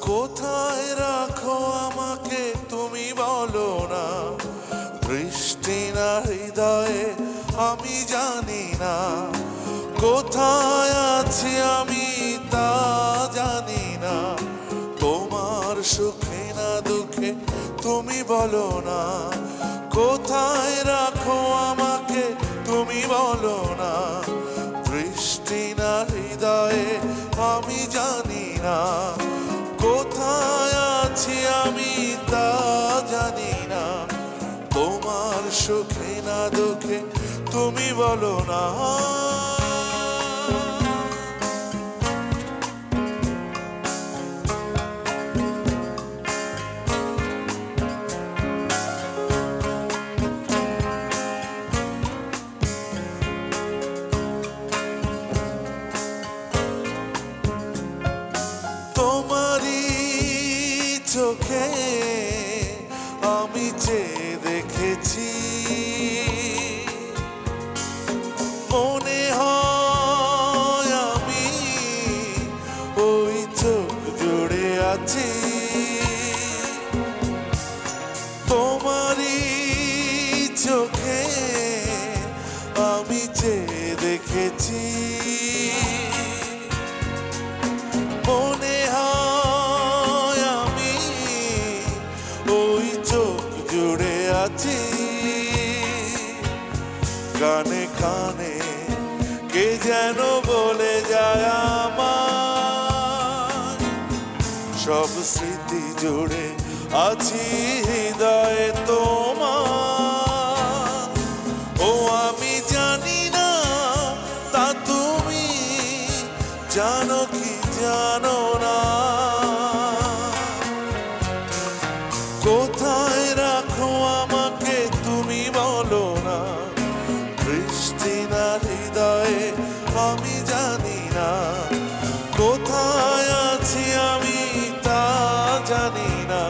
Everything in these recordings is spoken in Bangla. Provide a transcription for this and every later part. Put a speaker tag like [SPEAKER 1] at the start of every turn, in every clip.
[SPEAKER 1] কোথায় রাখো আমাকে তুমি বলো না, বৃষ্টি না হৃদয়ে আমি জানি না। কোথায় আছি আমি তা জানি না, তোমার সুখে না দুঃখে তুমি বলো না। কোথায় রাখো আমাকে তুমি বলো না, বৃষ্টি না হৃদয়ে আমি জানি না। কোথায় আছি আমি তা জানি না, তোমার সুখে না দুঃখে তুমি বলো না। তোমারই চোখে আমি চেয়ে দেখেছি, মনে হয় আমি ওই চোখ জুড়ে আছি। তোমারই চোখে আমি চেয়ে দেখেছি, মনে হয় আমি ওই চোখ জুড়ে আছি। কানে কানে কে যেন বলে যায় আমার, সব স্মৃতি জুড়ে আছি হৃদয়ে তোমার। ও আমি জানি না তা তুমি জানো কি জানো না। কোথায় রাখো আমাকে তুমি বলো না, বৃষ্টি না হৃদয়ে আমি জানি না। কোথায় আছি আমি তা জানি না,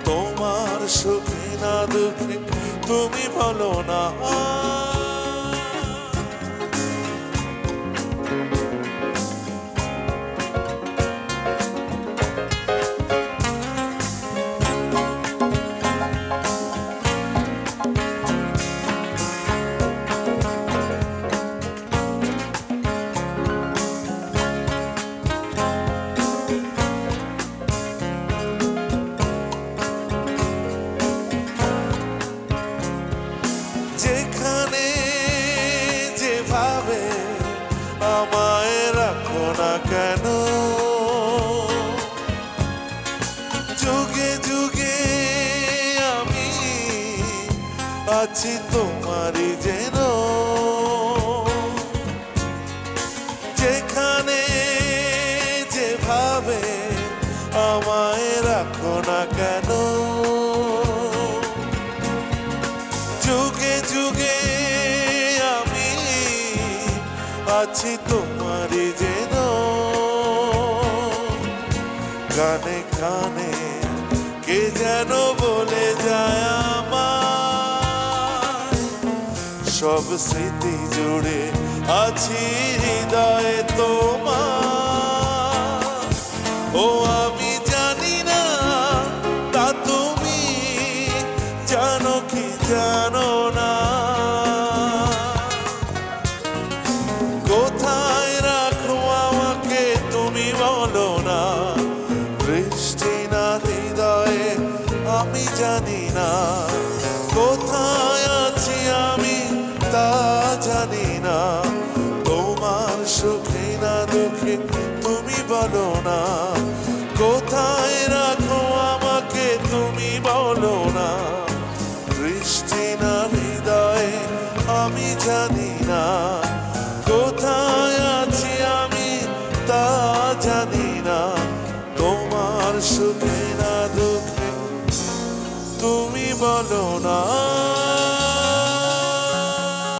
[SPEAKER 1] তোমার সুখে না দুঃখে তুমি বলো না। যেখানে যেভাবে আমায় রাখো না কেন, যুগে যুগে আমি আছি তোমারই যেন। যেখানে যেভাবে আমায় রাখো না কেন, যুগে যুগে আমি আছি তোমারই যেন। গানে গানে কে যেন বলে যায় আমার, সব স্মৃতি জুড়ে আছি হৃদয়ে তোমার। ও আমি জানি না তা তুমি জানো কি জানো না। কোথায় রাখো আমাকে তুমি বলো না, বৃষ্টি না হৃদয়ে আমি জানি না। কোথায় আছি আমি তা জানি না, তোমার সুখে না দুঃখে তুমি বলো না। কোথায় রাখো আমাকে তুমি বলো না, বৃষ্টি না হৃদয়ে আমি জানি না। কোথায় আছি আমি তা জানি না, তোমার সুখে না দুঃখে তুমি বলো না।